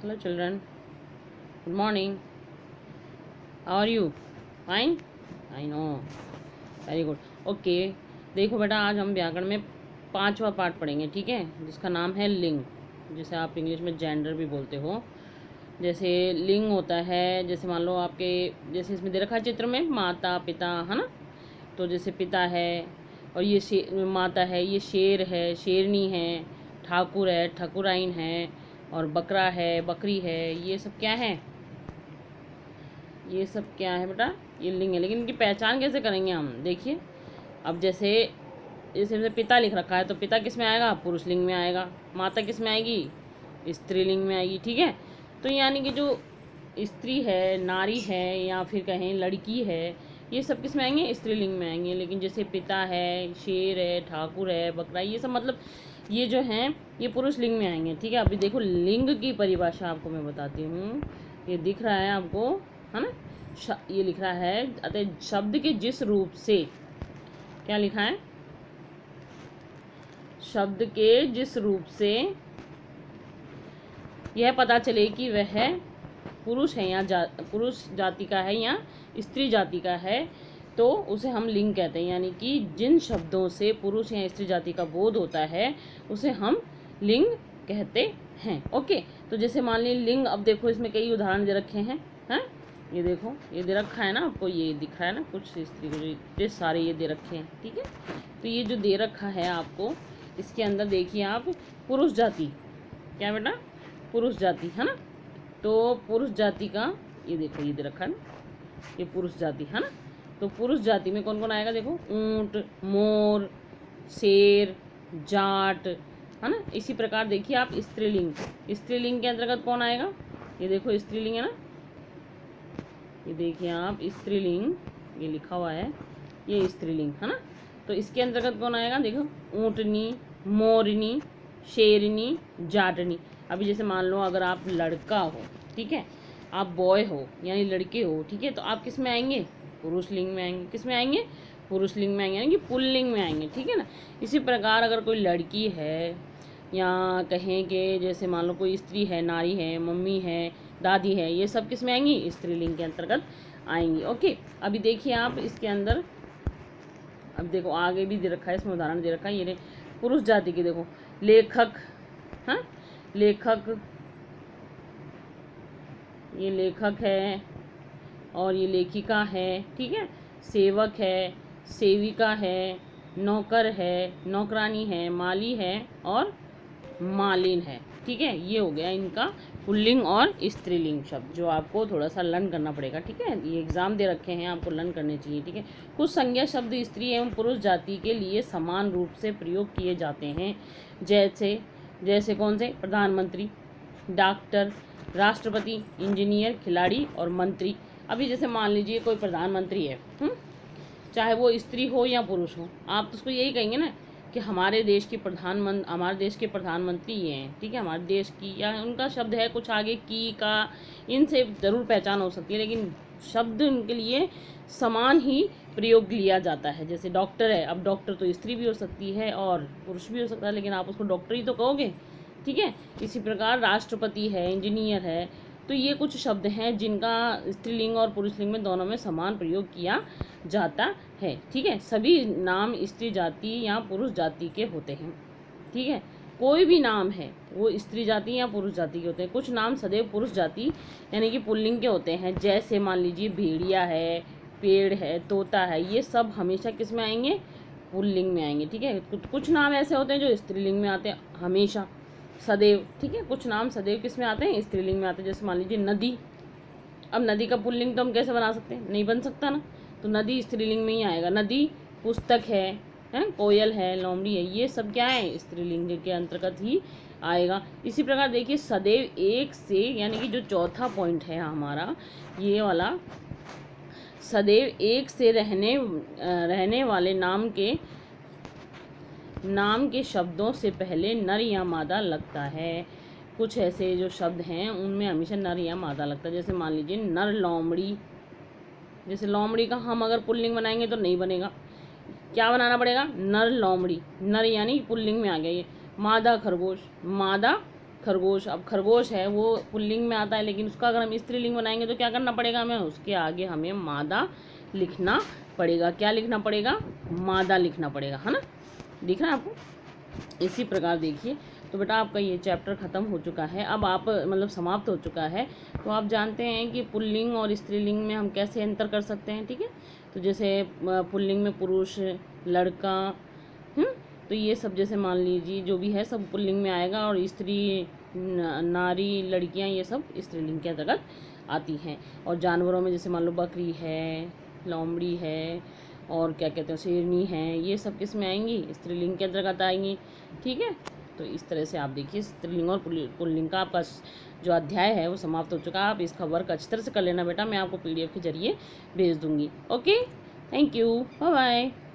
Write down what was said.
Hello children, good morning. How are you? Fine? I know. Very good. Okay. देखो बेटा, आज हम व्याकरण में 5वां पार्ट पढ़ेंगे, ठीक है, जिसका नाम है लिंग, जिसे आप इंग्लिश में जेंडर भी बोलते हो। जैसे लिंग होता है, जैसे मान लो आपके, जैसे इसमें दे रखा है चित्र में माता पिता, है ना। तो जैसे पिता है और ये माता है, ये शेर है, शेरनी है, ठाकुर है, ठकुराइन है, और बकरा है, बकरी है। ये सब क्या है? ये सब क्या है बेटा? ये लिंग है। लेकिन इनकी पहचान कैसे करेंगे हम? देखिए, अब जैसे जैसे पिता लिख रखा है, तो पिता किस में आएगा? पुरुष लिंग में आएगा। माता किस में आएगी? स्त्रीलिंग में आएगी, ठीक है। तो यानी कि जो स्त्री है, नारी है, या फिर कहें लड़की है, ये सब किस में आएंगे? स्त्रीलिंग में आएंगे। लेकिन जैसे पिता है, शेर है, ठाकुर है, बकरा, ये सब मतलब ये जो हैं ये पुरुष लिंग में आएंगे, ठीक है। अभी देखो लिंग की परिभाषा आपको मैं बताती हूँ। ये दिख रहा है आपको, है ना। ये लिख रहा है, अतः शब्द के जिस रूप से, क्या लिखा है? शब्द के जिस रूप से यह पता चले कि वह पुरुष है या पुरुष जाति का है या स्त्री जाति का है, तो उसे हम लिंग कहते हैं। यानी कि जिन शब्दों से पुरुष या स्त्री जाति का बोध होता है उसे हम लिंग कहते हैं। ओके, तो जैसे मान लीजिए लिंग, अब देखो इसमें कई उदाहरण दे रखे हैं, हैं? ये देखो, ये दे रखा है ना आपको, ये दिख रहा है ना, कुछ स्त्री को ये सारे ये दे रखे हैं, ठीक है। तो ये जो दे रखा है आपको, इसके अंदर देखिए आप, पुरुष जाति, क्या बेटा? पुरुष जाति, है ना। तो पुरुष जाति का ये देखो, ये दे रखा है ना, ये पुरुष जाति, है ना। तो पुरुष जाति में कौन कौन आएगा? देखो, ऊंट, मोर, शेर, जाट, है ना। इसी प्रकार देखिए आप स्त्रीलिंग, स्त्रीलिंग के अंतर्गत कौन आएगा? ये देखो स्त्रीलिंग है ना, ये देखिए आप स्त्रीलिंग, ये लिखा हुआ है, ये स्त्रीलिंग है ना। तो इसके अंतर्गत कौन आएगा? देखो, ऊंटनी, मोरनी, शेरनी, जाटनी। अभी जैसे मान लो अगर आप लड़का हो, ठीक है, आप बॉय हो यानी लड़के हो, ठीक है, तो आप किस में आएंगे? पुरुष लिंग में आएंगे। किस में आएंगे? पुरुष लिंग में आएंगे, यानी कि पुल्लिंग में आएंगे, ठीक है ना। इसी प्रकार अगर कोई लड़की है, या कहें कि जैसे मान लो कोई स्त्री है, नारी है, मम्मी है, दादी है, ये सब किस में आएंगी? स्त्रीलिंग के अंतर्गत आएंगी। ओके, अभी देखिए आप इसके अंदर, अब देखो आगे भी दे रखा है, इसमें उदाहरण दे रखा है। ये पुरुष जाति की देखो, लेखक, हाँ, लेखक, ये लेखक है, और ये लेखिका है, ठीक है, सेवक है, सेविका है, नौकर है, नौकरानी है, माली है, और मालिन है, ठीक है। ये हो गया इनका पुल्लिंग और स्त्रीलिंग शब्द, जो आपको थोड़ा सा लर्न करना पड़ेगा, ठीक है। ये एग्जाम दे रखे हैं, आपको लर्न करने चाहिए, ठीक है। कुछ संज्ञा शब्द स्त्री एवं पुरुष जाति के लिए समान रूप से प्रयोग किए जाते हैं, जैसे जैसे कौन से? प्रधानमंत्री, डॉक्टर, राष्ट्रपति, इंजीनियर, खिलाड़ी और मंत्री। अभी जैसे मान लीजिए कोई प्रधानमंत्री है, चाहे वो स्त्री हो या पुरुष हो, आप तो उसको यही कहेंगे ना कि हमारे देश के प्रधानमंत्री ये हैं, ठीक है, हमारे देश की, या उनका शब्द है कुछ आगे की का, इनसे ज़रूर पहचान हो सकती है, लेकिन शब्द उनके लिए समान ही प्रयोग लिया जाता है। जैसे डॉक्टर है, अब डॉक्टर तो स्त्री भी हो सकती है और पुरुष भी हो सकता है, लेकिन आप उसको डॉक्टर ही तो कहोगे, ठीक है। इसी प्रकार राष्ट्रपति है, इंजीनियर है, तो ये कुछ शब्द हैं जिनका स्त्रीलिंग और पुरुषलिंग में दोनों में समान प्रयोग किया जाता है, ठीक है। सभी नाम स्त्री जाति या पुरुष जाति के होते हैं, ठीक है। कोई भी नाम है वो स्त्री जाति या पुरुष जाति के होते हैं। कुछ नाम सदैव पुरुष जाति यानी कि पुल्लिंग के होते हैं, जैसे मान लीजिए भेड़िया है, पेड़ है, तोता है, ये सब हमेशा किस में आएंगे? पुल्लिंग में आएंगे, ठीक है। कुछ नाम ऐसे होते हैं जो स्त्रीलिंग में आते हैं हमेशा, सदैव, ठीक है। कुछ नाम सदैव किस में आते हैं? स्त्रीलिंग में आते हैं। जैसे मान लीजिए नदी, अब नदी का पुल्लिंग तो हम कैसे बना सकते हैं? नहीं बन सकता ना, तो नदी स्त्रीलिंग में ही आएगा। नदी, पुस्तक है, कोयल है, लोमड़ी है, ये सब क्या है? स्त्रीलिंग के अंतर्गत ही आएगा। इसी प्रकार देखिए सदैव एक से, यानी कि जो चौथा पॉइंट है हमारा ये वाला, सदैव एक से रहने वाले नाम के शब्दों से पहले नर या मादा लगता है। कुछ ऐसे जो शब्द हैं उनमें हमेशा नर या मादा लगता है। जैसे मान लीजिए नर लोमड़ी, जैसे लोमड़ी का हम अगर पुल्लिंग बनाएंगे तो नहीं बनेगा, क्या बनाना पड़ेगा? नर लोमड़ी, नर यानी पुल्लिंग में आ गया ये। मादा खरगोश, मादा खरगोश, अब खरगोश है वो पुल्लिंग में आता है, लेकिन उसका अगर हम स्त्रीलिंग बनाएंगे तो क्या करना पड़ेगा हमें, उसके आगे हमें मादा लिखना पड़ेगा। क्या लिखना पड़ेगा, मादा लिखना पड़ेगा, है ना। दिख रहा है आपको। इसी प्रकार देखिए, तो बेटा आपका ये चैप्टर ख़त्म हो चुका है। अब आप मतलब समाप्त हो चुका है। तो आप जानते हैं कि पुल्लिंग और स्त्रीलिंग में हम कैसे अंतर कर सकते हैं, ठीक है। तो जैसे पुल्लिंग में पुरुष, लड़का, तो ये सब जैसे मान लीजिए जो भी है सब पुल्लिंग में आएगा, और स्त्री, नारी, लड़कियां, ये सब स्त्रीलिंग के अंतर्गत आती हैं। और जानवरों में जैसे मान लो बकरी है, लोमड़ी है, और क्या कहते हैं शेरनी है, ये सब किस में आएंगी, स्त्रीलिंग के अंतर्गत आएंगी, ठीक है। तो इस तरह से आप देखिए स्त्रीलिंग और पुल्लिंग का आपका जो अध्याय है वो समाप्त हो चुका है। आप इसका वर्क अच्छी तरह से कर लेना बेटा, मैं आपको PDF के जरिए भेज दूँगी। Okay, thank you, bye bye.